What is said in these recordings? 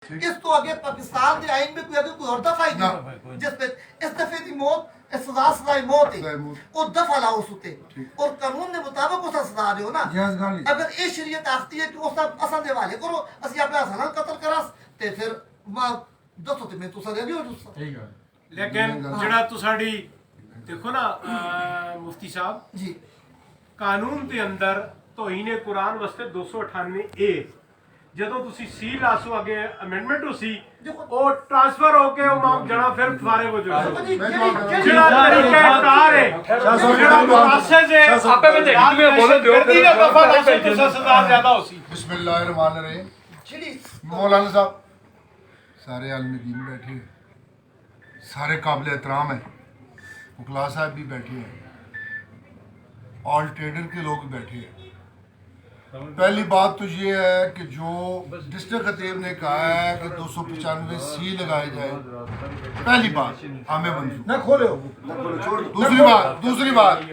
اس تو اگے پاکستان دے آئین میں کوئی اگے کوئی اور دفعہ ہی نہیں جس پہ اس دفعے دی موت سزا سزائے موت ہے وہ دفعہ لاؤ اس ہوتے اور قانون کے مطابق اسا سزا دیو نا اگر یہ شریعت آختی ہے کہ اس اساں دے حوالے کرو اسی اپنا حسن قتل کراس تے پھر دسو تے میں تو سارے بھی ہو جس لیکن جڑا تو ساڈی دیکھو نا مفتی صاحب جی قانون دے اندر توہین قرآن واسطے 298 اے جدوں تسی سی لاسو اگے امینڈمنٹ ہو سی او ٹرانسفر ہو کے او جڑا پھر فارغ ہو جائے جڑا طریقہ کار ہے جڑا مقاصد ہے اپے میں دیکھ میں بولے دیو گردی دا دفعہ لاسو تو سزا زیادہ ہو سی بسم اللہ الرحمن الرحیم مولانا صاحب سارے عالم دین بیٹھے ہیں سارے قابل احترام ہیں وکلا صاحب بھی بیٹھے ہیں آل ٹریڈر کے لوگ بیٹھے ہیں پہلی بات تو یہ ہے کہ جو ڈسٹرکٹ خطیب نے کہا ہے کہ 295 سی لگائے جائے پہلی بات ہمیں منظور نہ کھولے دوسری بات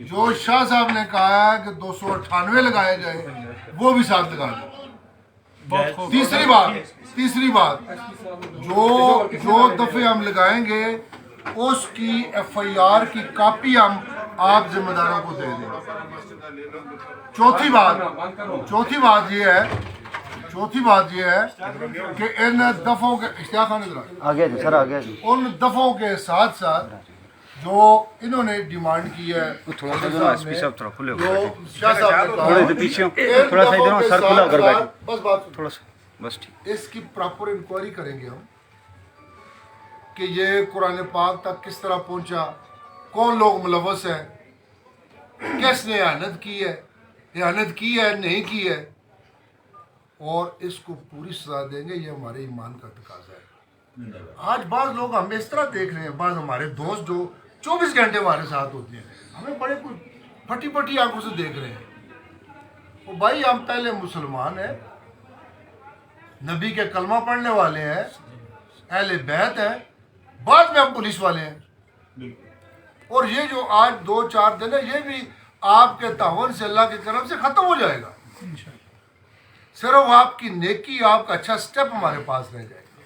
جو شاہ صاحب نے کہا ہے کہ 298 لگائے جائے وہ بھی ساتھ لگا دیں تیسری بات جو دفعے ہم لگائیں گے اس کی ایف آئی آر کی کاپی ہم آپ ذمہ داروں کو دے دیں چوتھی بات یہ ہے کہ ان دفعوں کے اشتیاق خان ان دفعوں کے ساتھ ساتھ جو انہوں نے ڈیمانڈ کی ہے اس کی پراپر انکوائری کریں گے ہم کہ یہ قرآن پاک تک کس طرح پہنچا کون لوگ ملوث ہیں کس نے احانت کی ہے نہیں کی ہے اور اس کو پوری سزا دیں گے یہ ہمارے ایمان کا تقاضا ہے آج بعض لوگ ہمیں اس طرح دیکھ رہے ہیں بعض ہمارے دوست جو 24 گھنٹے ہمارے ساتھ ہوتے ہیں ہمیں بڑے کچھ پھٹی آنکھوں سے دیکھ رہے ہیں وہ بھائی ہم پہلے مسلمان ہیں نبی کے کلمہ پڑھنے والے ہیں اہل بیت ہیں بعد میں ہم پولیس والے ہیں اور یہ جو آج 2-4 دن ہے یہ بھی آپ کے تعاون سے اللہ کے کرم سے ختم ہو جائے گا صرف آپ کی نیکی آپ کا اچھا سٹیپ ہمارے پاس رہ جائے گا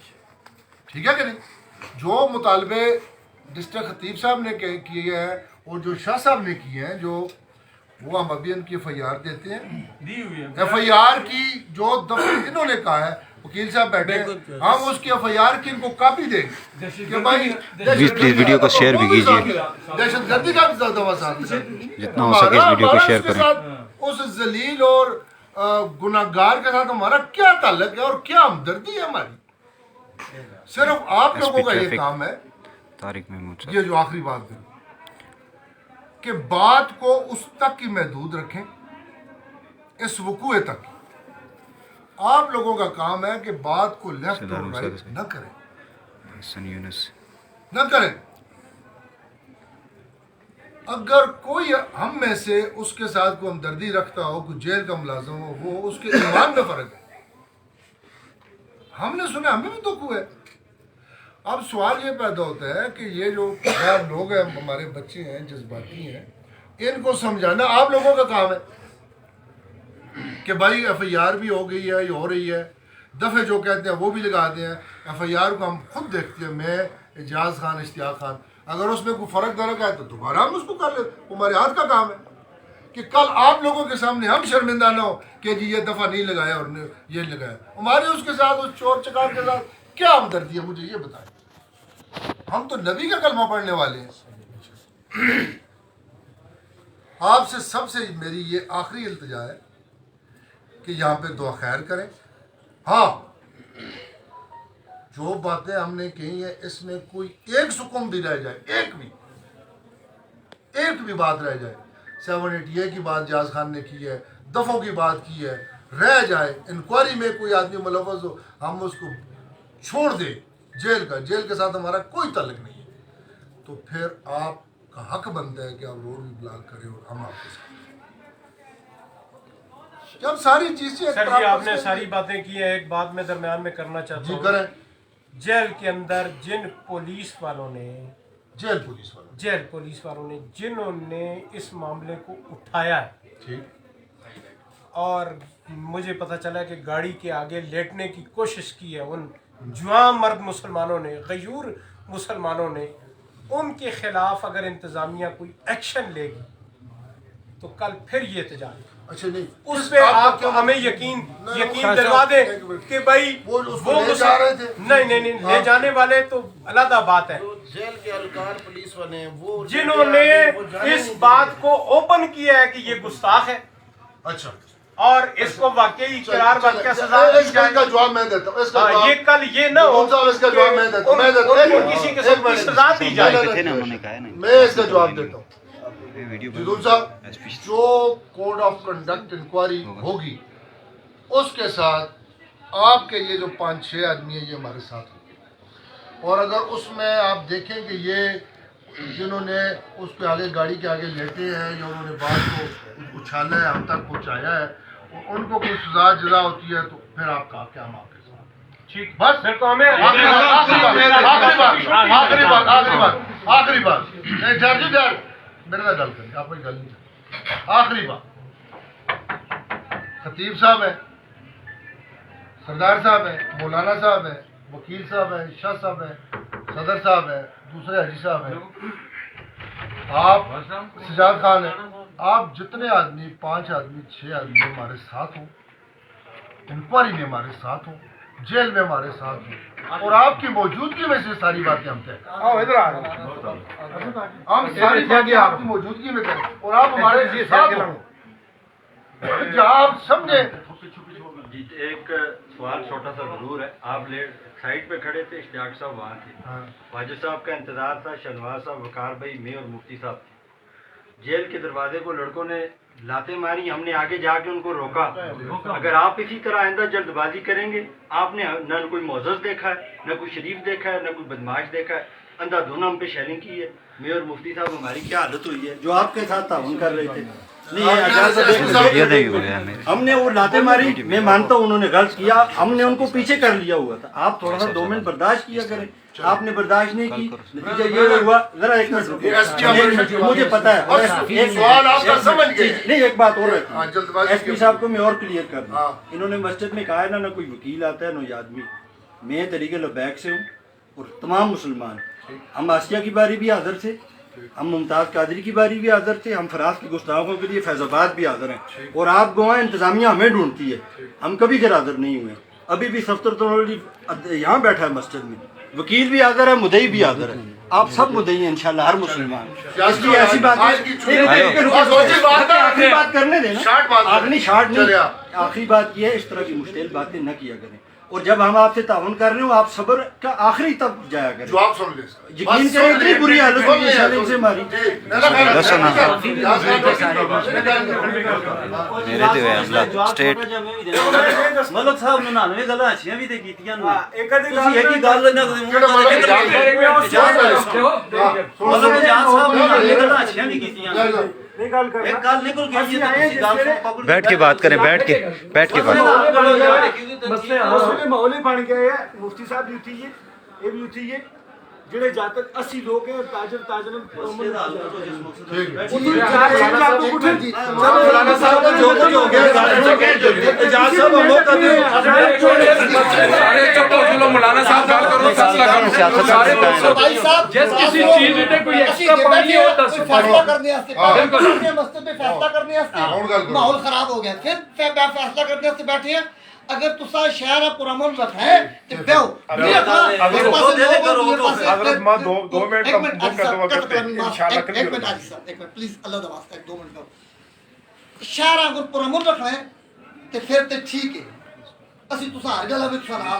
ٹھیک ہے کہ نہیں جو مطالبے ڈسٹرکٹ خطیب صاحب نے کیے ہیں اور جو شاہ صاحب نے کیے ہیں جو وہ ہم ابھی ان کی ایف آئی آر دیتے ہیں ایف آئی آر کی جو دفعہ انہوں نے کہا ہے وکیل صاحب بیٹھے ہیں ہم اس کی ایف آئی آر کی ان کو کاپی دیں گے کہ بھائی پلیز ویڈیو کو شیئر بھی کیجیے دہشت گردی کا بھی دعویٰ ساتھ جتنا ہو سکے اس ویڈیو کو شیئر کریں اس ذلیل اور گناہگار کے ساتھ ہمارا کیا تعلق ہے اور کیا ہمدردی ہے ہماری صرف آپ لوگوں کا یہ کام ہے طارق محمود صاحب یہ جو آخری بات ہے کہ بات کو اس تک ہی محدود رکھیں اس وقوع تک آپ لوگوں کا کام ہے کہ بات کو لیفٹ اور رائٹ نہ کریں اگر کوئی ہم میں سے اس کے ساتھ کوئی ہمدردی رکھتا ہو کوئی جیل کا ملازم ہو وہ اس کے ایمان میں فرق ہے ہم نے سنا ہمیں بھی دکھ ہوا ہے اب سوال یہ پیدا ہوتا ہے کہ یہ جو لوگ ہیں ہمارے بچے ہیں جذباتی ہیں ان کو سمجھانا آپ لوگوں کا کام ہے کہ بھائی ایف آئی آر بھی ہو گئی ہے یہ ہو رہی ہے دفعے جو کہتے ہیں وہ بھی لگا دیں ایف آئی آر کو ہم خود دیکھتے ہیں میں اعجاز خان اشتیاق خان اگر اس میں کوئی فرق نہ رکھا ہے تو دوبارہ ہم اس کو کر لیں ہمارے ہاتھ کا کام ہے کہ کل آپ لوگوں کے سامنے ہم شرمندہ نہ ہو کہ جی یہ دفعہ نہیں لگایا اور یہ لگایا ہمارے اس کے ساتھ اس چور چکار کے ساتھ کیا ہمدردی ہے مجھے یہ بتائیں ہم تو نبی کا کلمہ پڑھنے والے ہیں آپ سے سب سے میری یہ آخری التجا ہے کہ یہاں پہ دعا خیر کریں ہاں جو باتیں ہم نے کہی ہیں اس میں کوئی ایک سکون بھی رہ جائے ایک بھی بات رہ جائے 788 کی بات جاز خان نے کی ہے دفعوں کی بات کی ہے رہ جائے انکوائری میں کوئی آدمی ملوث ہو ہم اس کو چھوڑ دیں جیل کے ساتھ ہمارا کوئی تعلق نہیں ہے تو پھر آپ کا حق بنتا ہے کہ آپ روڈ بھی بلاک کریں اور ہم آپ کے ساتھ جب ساری چیزیں سر جی آپ نے ساری باتیں کی ہیں ایک بات میں درمیان میں کرنا چاہتا ہوں کریں جیل کے اندر جن پولیس والوں نے جیل پولیس والوں جنہوں نے اس معاملے کو اٹھایا ہے ٹھیک اور مجھے پتہ چلا کہ گاڑی کے آگے لیٹنے کی کوشش کی ہے ان جوان مرد مسلمانوں نے، غیور مسلمانوں نے، ان کے خلاف اگر انتظامیہ کوئی ایکشن لے گی تو کل پھر یہ احتجاج اچھا نہیں اس پہ آپ ہمیں یقین دلوا دیں کہ بھائی وہ نہیں لے جانے والے تو علیحدہ بات ہے، جیل کے اہلکار پولیس والے ہیں وہ جنہوں نے اس بات کو اوپن کیا ہے کہ یہ گستاخ ہے اچھا اور اس کو واقعی قرار واقعہ سزا اس کا جواب میں دیتا ہوں، اس کا جواب یہ کل یہ نہ ہو اس کا جواب میں دیتا ہوں، ان کو کسی قسم کی سزا دی جائے۔ تھے نا، انہوں نے کہا ہے نا میں اس کا جواب دیتا ہوں۔ ویڈیو جدول صاحب جو کوڈ آف کنڈکٹ انکوائری ہوگی اس کے ساتھ آپ کے یہ جو 5-6 آدمی ہیں یہ ہمارے ساتھ ہوگی، اور اگر اس میں آپ دیکھیں کہ یہ جنہوں نے اس پہ آگے گاڑی کے آگے لیٹے ہیں یا انہوں نے بات کو اچھالا ہے ہم تک پہنچایا ہے، ان کو کوئی سزا جزا ہوتی ہے تو پھر آپ کا کیا آپ کے ساتھ ٹھیک بس پھر تو ہمیں آخری بات نہیں جج جج میرے ساتھ گل کریں، آپ کوئی گل نہیں، آخری بات خطیب صاحب ہے، سردار صاحب ہے، مولانا صاحب ہے، وکیل صاحب ہے، شاہ صاحب ہے، صدر صاحب ہے، دوسرے حاجی صاحب ہیں، آپ سجاد خان ہیں، آپ جتنے آدمی 5 آدمی 6 آدمی ہمارے ساتھ ہوں، انکوائری میں ہمارے ساتھ ہوں، جیل میں ہمارے ساتھ ہوں، اور آپ کی موجودگی میں سے ساری باتیں ہم طے ہم ساری باتیں آپ کی موجودگی میں کریں اور آپ ہمارے ساتھ ہوں جہاں آپ سمجھیں۔ ایک سوال چھوٹا سا ضرور ہے، آپ سائٹ پہ کھڑے تھے، اشتیاق صاحب وہاں تھے، واجد صاحب کا انتظار تھا، شہنواز صاحب، وقار بھائی، میں اور مفتی صاحب تھے۔ جیل کے دروازے کو لڑکوں نے لاتے ماری، ہم نے آگے جا کے ان کو روکا۔ اگر آپ اسی طرح آئندہ جلد بازی کریں گے، آپ نے نہ کوئی معزز دیکھا ہے، نہ کوئی شریف دیکھا ہے، نہ کوئی بدماش دیکھا ہے، اندھا دھند ہم پہ شیلنگ کی ہے۔ میں اور مفتی صاحب ہماری کیا حالت ہوئی ہے جو آپ کے ساتھ تعاون کر رہے تھے۔ ہم نے وہ لاتے ماری، میں مانتا ہوں انہوں نے غلط کیا، ہم نے ان کو پیچھے کر لیا ہوا تھا، آپ تھوڑا سا 2 منٹ برداشت کیا کریں، آپ نے برداشت نہیں کی، نتیجہ یہ ہوا۔ ذرا ایک منٹ رکیے، مجھے پتا ہے نہیں، ایک بات اور ہے، ایس پی صاحب کو میں اور کلیئر کر دوں، انہوں نے مسجد میں کہا ہے نہ کوئی وکیل آتا ہے نہ یہ آدمی، میں طریقے لبیک سے ہوں اور تمام مسلمان، ہم آسیہ کی باری بھی حاضر تھے، ہم ممتاز قادری کی باری بھی حاضر تھے، ہم فراز کی گستاخوں کے لیے فیض آباد بھی حاضر ہیں، اور آپ گواہ انتظامیہ ہمیں ڈھونڈتی ہے، ہم کبھی غیر حاضر نہیں ہوئے۔ ابھی بھی سفتر تنولی یہاں بیٹھا ہے مسجد میں، وکیل بھی حاضر ہے، مدعی بھی حاضر ہے، آپ سب مدعی ہیں انشاءاللہ، ہر مسلمان۔ اس لیے ایسی بات آخری بات کرنے دیں نا، آخری شارٹ نہیں، آخری بات یہ ہے اس طرح کی مشکل باتیں نہ کیا کریں، اور جب ہم آپ سے تعاون کر رہے ہوں آپ صبر کا آخری تک جایا کریں۔ جواب سن لیں، یقین کریں اتنی بری حالت ہوئی ہے شیلنگ سے ہماری۔ میرے تے ہوئے حملہ سٹیٹ ملک صاحب نے 99 گلاں اچھیاں بھی تے کیتیاں نے، ایک ادھی تسی ایک ہی گل نہ کرے ملک جان صاحب نے 99 گلاں اچھیاں بھی کیتیاں، ایک گل نکل گئی ہے تسی گل پکڑ بیٹھ کے بات کریں، بیٹھ کے بات مسئلے ماحول ہی بن گئے ہیں، مفتی صاحب بھی اتھی ہے، یہ بھی اتھی ہے، جڑے جا تک 80 لوگ ہیں تاجر تاجرن مولانا صاحب کا جو کچھ ہو گیا اجاز صاحب ہم لوگ کرتے ہیں سارے چپ ہو چلو، مولانا صاحب گل کرو، فیصلہ کرو، سارے بھائی صاحب جس کسی چیز تے کوئی ایکسٹرا پانی ہو تا فیصلہ کرنے واسطے مسجد میں فیصلہ کرنے واسطے ماحول خراب ہو گیا، پھر فیصلہ کرنے واسطے بیٹھے ہیں۔ اگر تسا شہر پرامن رکھا ہے تو بیو حضرت ماں 2 منٹ کا بک کر دو وقت انشاءاللہ کلیئر ایک منٹ پلیز اللہ دا واسطہ 2 منٹ دو۔ شہر اگر پرامن رکھنا ہے تو پھر تو ٹھیک ہے، اسی تسا ہر گل وچ فنا،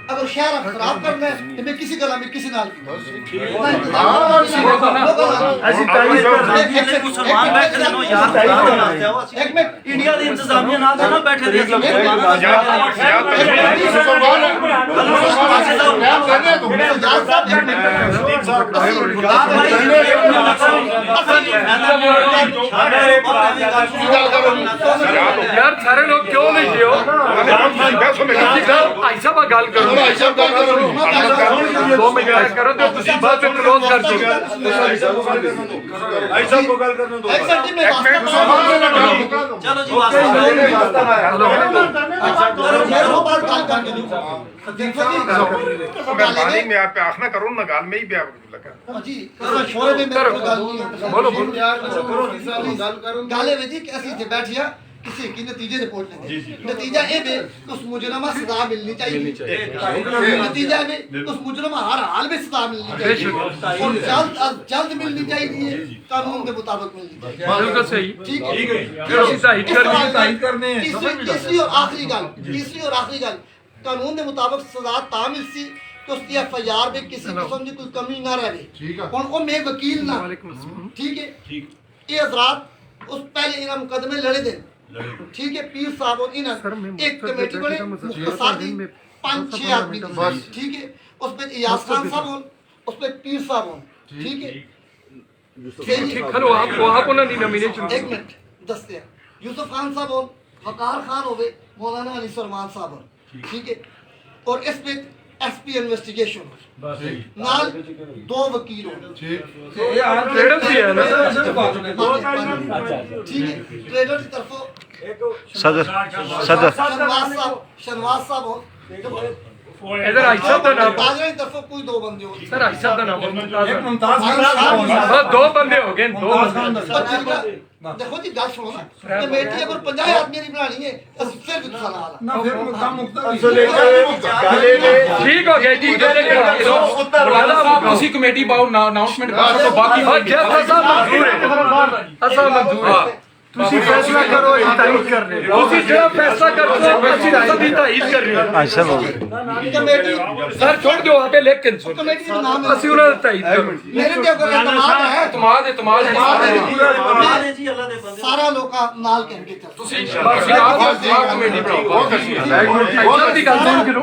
اگر شہر خراب کرنا ہے تو میں کسی گل میں کسی نال کی مسلمان بیٹھے نو یار انڈیا دی انتظامیہ نال نہ بیٹھے دے یار سارے لوگ کیوں نہیں ਭਾਈ ਸਾਹਿਬ ਗੱਲ ਕਰੋ 2 ਮਿੰਟ ਗੱਲ ਕਰੋ ਤੇ ਤੁਸੀਂ ਬਾਅਦ ਵਿੱਚ ਕਲੋਜ਼ ਕਰ ਦਿਓ ऐसा को गल करने दो एक सेकंड में चलो जी वास्ता मेरे बात गल करके देखो जी मेहरबानी मैं आप पे आखना करो ना गाल में ही ब्याह लगा जी शोरे में मेरे को गल नहीं है बोलो बोलो गाले में जी कैसी थे बैठिया किसी की नतीजे रिपोर्ट लेंगे नतीजा ये भी उस मुजरमा सजा मिलनी चाहिए नतीजा भी उस मुजरमा हर हाल में सजा मिलनी चाहिए और जल्द अज जल्द मिलनी चाहिए कानून के मुताबिक मिलनी चाहिए बिल्कुल सही ठीक है तीसरी और आखिरी गल कानून के मुताबिक सजा ता मिलसी कि उसकी एफआईआर में किसी किस्म की कोई कमी ना रहे और वो मैं वकील ना ठीक है ये हजरात उस पहले इन्हें मुकदमे लड़े दे ठीक है पीर साहब और इन्हें एक कमेटी बने मुख्तसार दी 5-6 आदमी ठीक है उसमें इयाज खान साहब हो उसमें पीर साहब हो ठीक है हेलो आप उन्होंने नॉमिनेशन एक मिनट दसते हैं यूसुफ खान साहब हो वकार खान हो गए मौलाना अली सरमान साहब हो ठीक है और इसमें एसपी इन्वेस्टिगेशन नाल 2 वकील हो ट्रेडर भी है ना ठीक है ट्रेडर की तरफ सदर शनवाज साहब हो इधर आई साहब का नाम बाजरा की तरफ कोई 2 बंदे हो सर आई साहब का नाम बस 2 बंदे हो गए 2 देखो जी गल सुनो ना कमेटी अगर 50 आदमी नहीं बनानी है तो सिर्फ सलाह ना फिर मुद्दा मुक्ता ठीक हो गया जी ਤੁਸੀਂ ਕਮੇਟੀ ਬਾਉ ਅਨਾਉਂਸਮੈਂਟ ਕਰ ਸਕੋ ਬਾਕੀ असा मंजूर है ਤੁਸੀਂ ਫੈਸਲਾ ਕਰੋ ਇਹ ਤਾਇਦ ਕਰ ਰਹੇ ਤੁਸੀਂ ਜਿਹੜਾ ਫੈਸਲਾ ਕਰਦੇ ਹੋ ਅਸੀਂ ਸਭੀ ਤਾਇਦ ਕਰ ਰਹੇ ਹਾਂ कमेटी सर छोड़ दो वहाँ पे लेकिन कमेटी का नाम है ਅਸੀਂ ਉਹਨਾਂ ਦਾ ਤਾਇਦ ਕਰ मेरे ते अगर एतमाद है तमाद है जी अल्लाह दे बंदे सारा लोग नाल कहके चल ਤੁਸੀਂ ਬਸ ਆਪ ਕਮੇਟੀ ਬਣਾਓ ਦੀ ਗੱਲ ਸੁਣ ਕਰੋ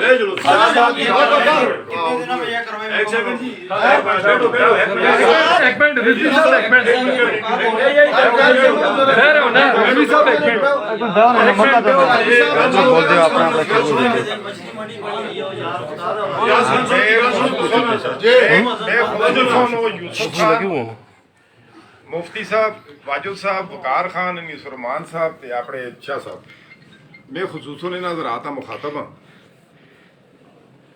एक मिनट रिजवी साहब एक मिनट रह रहे हो ना रिजवी साहब एक मिनट बोल दो अपना मछली मंडी बड़ी हुई है यार बता दो मुफ्ती साहब वाजुद साहब वकार खान सुरमान साहब ते अपने शाह साहब मैं खसूसन इन्हां हज़रात दा मुखातब हां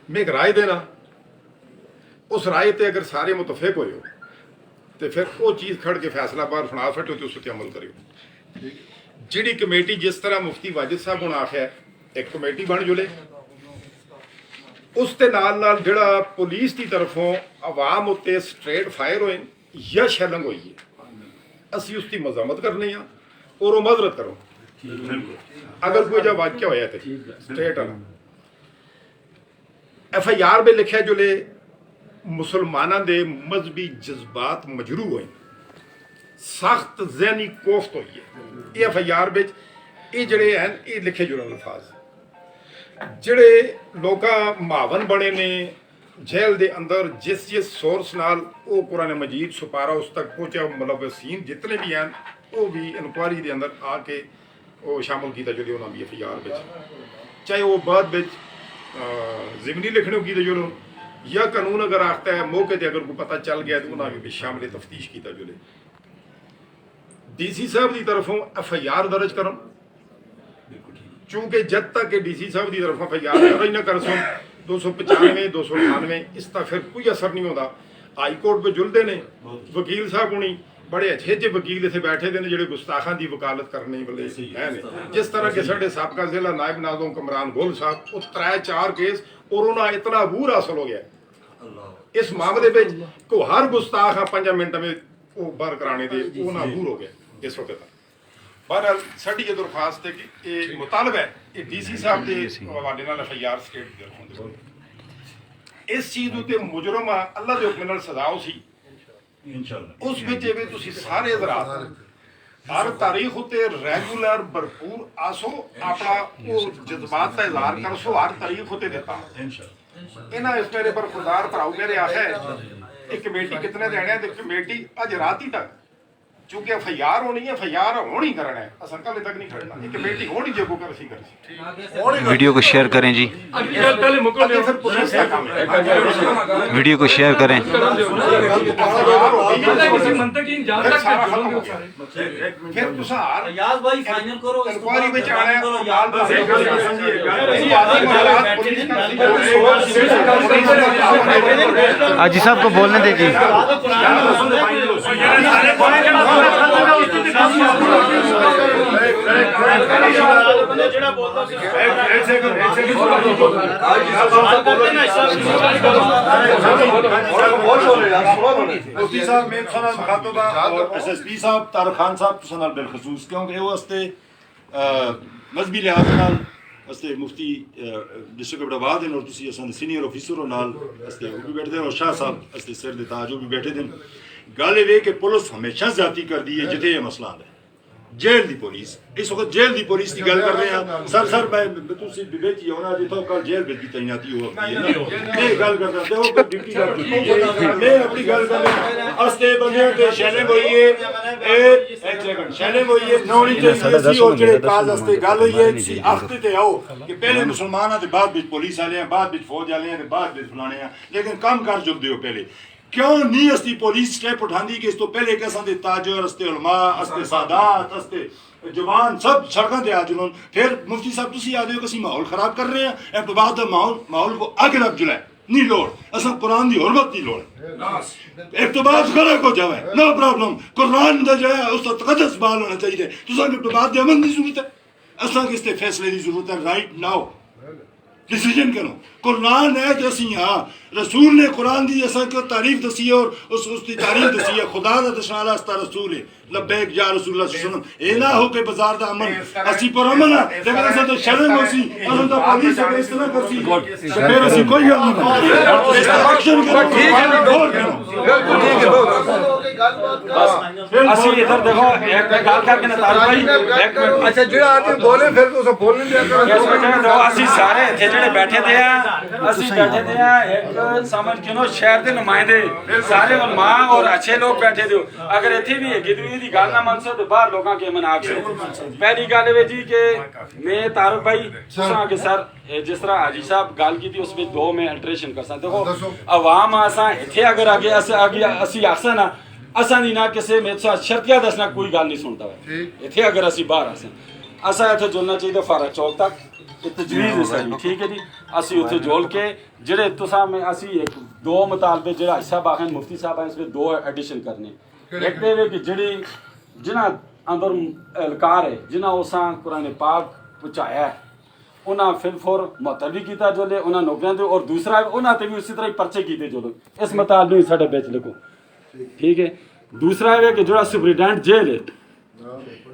मैं एक राय देना उस राय ते अगर सारे मुतफिक होए हो तो फिर वो चीज़ खड़ के फैसला बाहर सुना सको तो उस पर अमल करियो जिहड़ी कमेटी जिस तरह मुफ्ती वाजिद साहब हुण आख्या एक कमेटी बन जुले उस दे नाल नाल जिहड़ा पुलिस की तरफों आवाम उत्ते स्ट्रेट फायर होए या शैलिंग होई है असी उसकी मजामत करने और वो मजरत करो अगर कोई जब वाक्य होया तो स्ट्रेट FIR में लिखा जुले मुसलमाना दे मजहबी जज्बात मजरू होए सख्त ज़हनी कोफ्त हुई है ये FIR में ये जड़े हैं ये लिखे जुले अल्फाज जड़े लोग मावन बने ने जेल दे अंदर जिस जिस सोर्स नाल वो कुरान मजीद सुपारा उस तक पहुंचा मुलवसीन जितने भी हैं वो भी इंक्वायरी दे अंदर आके वो शामिल किया जो उन्होंने भी FIR चाहे वो बाद ज़िमनी लिखने की जो या कानून अगर आखता है मौके पर अगर कोई पता चल गया तो उन्होंने भी शामिल तफ्तीश किया जो DC साहब की तरफों FIR दर्ज करो चूंकि जब तक कि DC साहब की तरफों FIR दर्ज न कर सुन 295 298 इसका फिर कोई असर नहीं होता हाई कोर्ट पे जुलते ने वकील साहब हुणी बड़े अच्छे अच्छे वकील इतने बैठे ने जो गुस्ताखां की वकालत करने वाले है ने जिस तरह के साढ़े साबका जिला नायब नाज़िम कमरान गोल साहब वो 3-4 केस और उन्हें इतना अबूर हासिल हो गया इस मामले में को हर गुस्ताख 5 मिनट में वो बाहर कराने दे उन्हें अबूर हो गया इस वक्त बहरहाल साड़ी ये दरखास्त है कि ये मुतालब है ये DC साहब के हवाले नाल FIR स्टेट दे इस चीज़ उत्ते मुजरम अल्लाह दे हुक्म नाल सज़ा सी इंशाअल्लाह उस विच जिवें तुसीं सारे हज़रात हर तारीख उत्ते रेगुलर भरपूर आसो अपना वो जज्बात का इजहार कर सो हर तारीख उत्ते देता इंशाअल्लाह इन्हां इस मेरे पर खुदार भराओ मेरे आखा है एक कमेटी कितने देने ते कमेटी अज रात ही तक چونکہ FIR ہونی ہے FIR ہونی کرنا ہے اصل کل تک نہیں کھڑنا یہ کمیٹی ہونی جو کو کر سی کر ویڈیو کو شیئر کریں جی پھر پولیس کا کام ہے ویڈیو کو شیئر کریں پھر تسار یاز بھائی فائنل کرو انکوائری میں جانا ہے حاجی صاحب کو بولنے دے جی مفتی صاحب میں سنا مخاطبہ اور SSP صاحب طارق خان صاحب سنال بالخصوص کیونکہ وہ واسطے مذہبی لحاظ نال واسطے مفتی ڈسٹرکٹ ابٹاباد ہیں اور تسی اساں سینئر آفیسر نال واسطے وہ بھی بیٹھے ہیں اور شاہ صاحب واسطے سر دے تاج وہ بھی بیٹھے ہیں گل یہ کہ پولیس ہمیشہ زیادتی کر دی ہے جتھے یہ مسئلہ ہے جیل دی پولیس اس وقت جیل دی پولیس کی گل کر رہے ہیں سر میں تسی بیٹھی ہونا جی تو کل جیل کی تعیناتی ہو گئی ہے میں گل کر رہا ہوں کہ ڈیوٹی میں اپنی گل کر رہا ہوں استے بندے تے شیلنگ ہوئی ہے ایک سیکنڈ شیلنگ ہوئی ہے نونی چاہیے سی اور جڑے کاز استے گل ہوئی ہے سی اخت تے آؤ کہ پہلے مسلمان ہیں تے بعد وچ پولیس والے ہیں بعد وچ فوج والے ہیں تے بعد وچ فلانے ہیں لیکن کام کر جل دیو پہلے کیوں نہیں استی پولیس سٹیپ اٹھاندی کہ اس تو پہلے کیساں دے تاجر استے علماء استے سادات استے جوان سب سڑکاں تے آ جلون پھر مفتی صاحب تسی آ دیو کہ اسی ماحول خراب کر رہے ہیں اب بعد ماحول کو اگے رکھ جلائے نہیں لوڑ اساں قرآن دی حرمت دی لوڑ اقتباس غلط ہو جاوے نو پرابلم قرآن دا جو ہے اس کا تقدس بحال ہونا چاہیے تساں اقتباس دی عمل دی ضرورت ہے اساں کس تے فیصلے دی ضرورت ہے رائٹ ناؤ ڈیسیجن کرو قرآن ہے کہ اسی ہاں رسول نے قرآن دی اساں کو تعریف دسی اور اس کی تعریف دسی ہے خدا دا دشنالا استا رسول ہے لبیک یا رسول اللہ صلی اللہ علیہ وسلم اے نہ ہو کہ بازار دا امن اسی پر امن ہے لیکن اساں تو شرم ہوسی اساں تو پولیس سے اس طرح کرسی پھر اسی کوئی حل نہیں ایکشن کرو ٹھیک ہے اسی ادھر دیکھو ایک گل کر کے نا طارق بھائی اچھا جڑا آدمی بولے پھر تو اسے بولنے دیا کرو اسی سارے اتنے جڑے بیٹھے تھے اسی بیٹھے تھے ایک سمجھ کے نو شہر دے نمائندے سارے علماء اور اچھے لوگ بیٹھے تھے اگر اتنے بھی ہے گدوی دی گل نہ من سو تو باہر لوگاں کے من آگ سے پہلی گل ہے جی کہ میں طارق بھائی سنا کہ سر جس طرح حاجی صاحب گل کی تھی اس میں دو میں الٹریشن کر سکتے دیکھو عوام آساں اتنے اگر آگے اسی آساں نا اساں دی نہ کسے میں شرطیہ دسنا کوئی گل نہیں سنتا ہے اتنے اگر اسی باہر آساں اساں اتنے جلنا چاہیے فارغ چوک تک تجویز صحیح ٹھیک ہے جی اسی اتنے جول کے جڑے تساں میں اسی ایک دو مطالبے جڑا حصہ باقی مفتی صاحب ہیں اس میں دو ایڈیشن کرنے ایک دے کہ جڑی جنہ اندر اہلکار ہے جنہ اساں قرآن پاک پہنچایا ہے انہاں فلفور معطل بھی کیتا جو لے انہاں نوکریاں دے اور دوسرا انہاں تے بھی اسی طرح پرچے کیتے جو لے اس مطالبے میں ساڈے بیچ لکھو ٹھیک ہے دوسرا ہے کہ جڑا سپرنٹینڈنٹ جیل ہے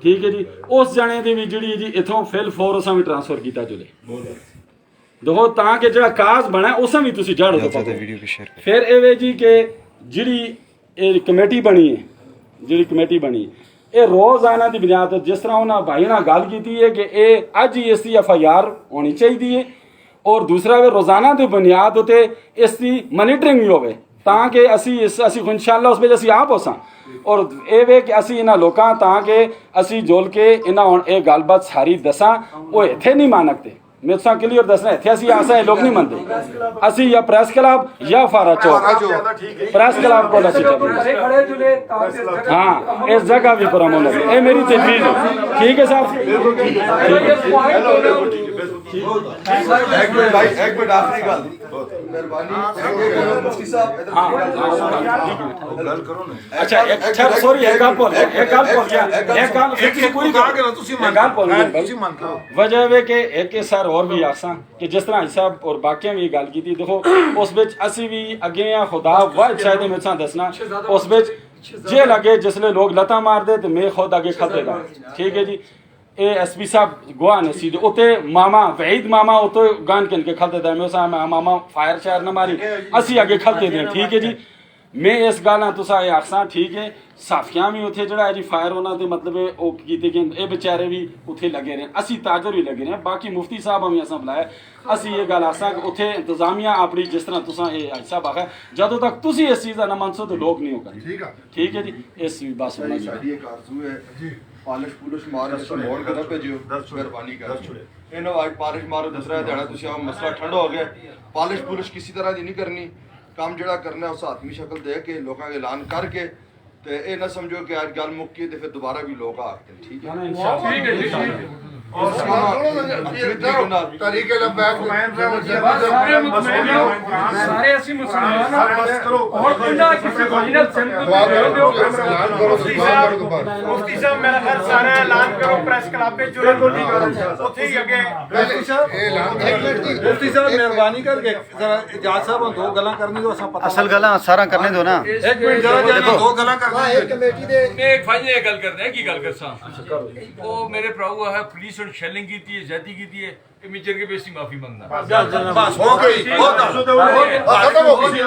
ٹھیک ہے جی اس جانے دی بھی جڑی جی اتھوں فل فور اساں بھی ٹرانسفر کیتا جو لے دیکھو تاں کہ جڑا کاز بنا ہے اساں بھی تسی جاڑو تو پھر اے وے جی کہ جڑی کمیٹی بنی ہے جڑی کمیٹی بنی اے روزانہ دی بنیاد تے جس طرح انہاں بھائی نال گل کیتی ہے کہ اے اج ہی اس دی FIR ہونی چاہیے اور دوسرا وے روزانہ دی بنیاد تے اس دی مانیٹرنگ بھی ہوے تاں کہ اسی انشاءاللہ اس وچ اسی آپ ہوساں اور اے وے کہ اسی انہاں لوکاں تاں کہ اسی جول کے انہاں ہن اے گل بات ساری دساں او ایتھے نہیں مانکتے میں تو کلیئر دسنا ہے اسی آسا ہے لوگ نہیں منتے اسی یا پریس کلاب یا فارا چوک پریس کلاب کو لسی ہاں اس جگہ بھی پرامون ہے اے میری تجویز ہے ٹھیک ہے صاحب ایک منٹ آخری گل اچھا سوری ایک گل بول وجہ ہے کہ ایک سر اور بھی آساں کہ جس طرح صاحب اور باقیاں بھی گل کی تھی دیکھو اس بچ اسی بھی اگے ہیں خدا واحد شاید میں سان دسنا اس بچ جیل اگے جس لے لوگ لتا مار دے تو میں خود اگے کھتے گا ٹھیک ہے جی اے SP صاحب گواہ نے سیدھے اوتے ماما وحید ماما اوتے گان کن کے کھلتے دے میں اسا ماما فائر شہر نہ ماری اسی اگے کھلتے دیں ٹھیک ہے جی मैं इस गल तुसा ये आखसां ठीक है साफियां भी उत्थे जड़ा जी फायर होना ते मतलब ओ कीते गए ये बेचारे भी उत्थे लगे रहे असी ताजर भी लगे रहे बाकी मुफ्ती साहब हमें असां बुलाया असी ये गल आखसां कि उत्थे इंतजामिया अपनी जिस तरह तुसा ये हाजी साहब आखा जदों तक तुसी इस चीज़ दा ना मनसो तो लोग नहीं होगा ठीक है जी इस बस होना साडी एक आरज़ू है पालिश पुलिश मार माहौल करा भेजियो मेहरबानी कर इन्हों आज पालिश मारो दूसरा ध्याड़ा तुसी आओ मसला ठंडा हो गया पालिश पुलिश किसी तरह दी नहीं करनी काम जड़ा करना उस आत्मी शक्ल दे के लोगों के ऐलान करके ते ये ना समझो कि आज गल मुक्की ते फिर दोबारा भी लोग आते ठीक है तरीके सारे ऐसी मुसलमान और मुफ्ती साहब मेरा ख्याल सारा ऐलान करो प्रेस क्लब पे जुर्म नहीं करो उथे ही अगे मुफ्ती साहब मेहरबानी करके जरा इजाज साहब दो गल्लां करनी दो असां पता असल गल्लां सारा करने दो ना एक मिनट जरा दो गल्लां करनी एक कमेटी दे मैं एक भाई ने गल करदा है की गल करसा ओ मेरे भराऊ है पुलिस और शेलिंग कीती है ज्यादती कीती है मिजर के बेसी माफी मंगना बस हो गई खत्म हो गई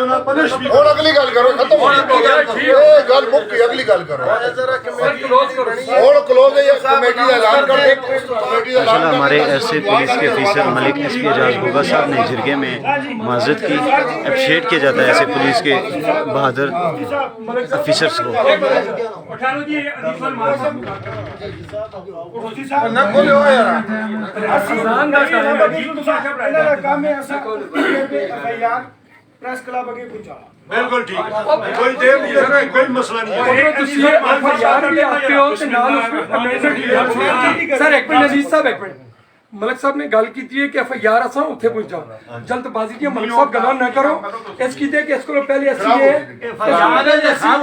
और अगली गल करो खत्म हो गई ये गल मुक्की अगली गल करो जरा कमेटी क्लोज करो और क्लोज है ये कमेटी का ऐलान कर दे कमेटी का माशाल्लाह हमारे ऐसे पुलिस के ऑफिसर मलिक एसपी एजाज गोगा साहब ने जिरगे में मस्जिद की अप्रिशिएट किया जाता है ऐसे पुलिस के बहादुर ऑफिसर्स को ना बोलो यार प्रेस क्लब अगे पहुंचा बिल्कुल ठीक कोई देर नहीं लगा कोई मसला नहीं है सर एक मिनट नजीर साहब एक मिनट मलिक साहब ने गल की है कि एफआईआर असा उत्थे पहुंचाओ जल्दबाजी की मलिक साहब गल्लां ना करो इस कीते कि इसको पहले ऐसी है मलिक साहब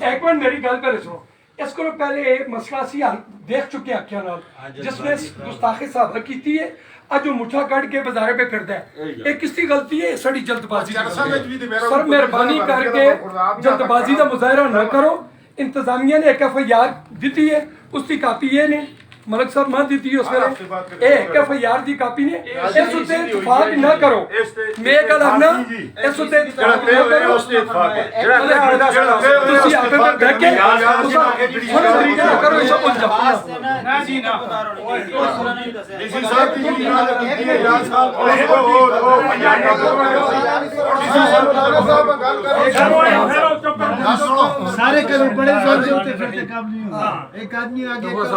एक मिनट मेरी गल पहले सुनो इसको पहले एक मसला सी देख चुके अखियां नाल जिसने गुस्ताखी साहब की है आज वो मुठा कट के बाजारे पे फिरदा है ये किसकी गलती है साड़ी जल्दबाजी सर मेहरबानी करके जल्दबाजी का मुजाहरा न करो इंतजामिया ने एक एफआईआर दी है उसकी कापी ये ने मलिक साहब मां दी उस वेले एक एफआईआर दी कापी ने इस उत्ते इत्तेफाक न करो मैं गल आखना इस उत्ते इत्तेफाक न करो तुसी आपे पे बैठ के थोड़ा तरीका करो इस भूल जाओ ना जी ना डीसी साहब की कीती है जान साहब और सारे करो बड़े जोर से उठे फिर काम नहीं होगा एक आदमी आगे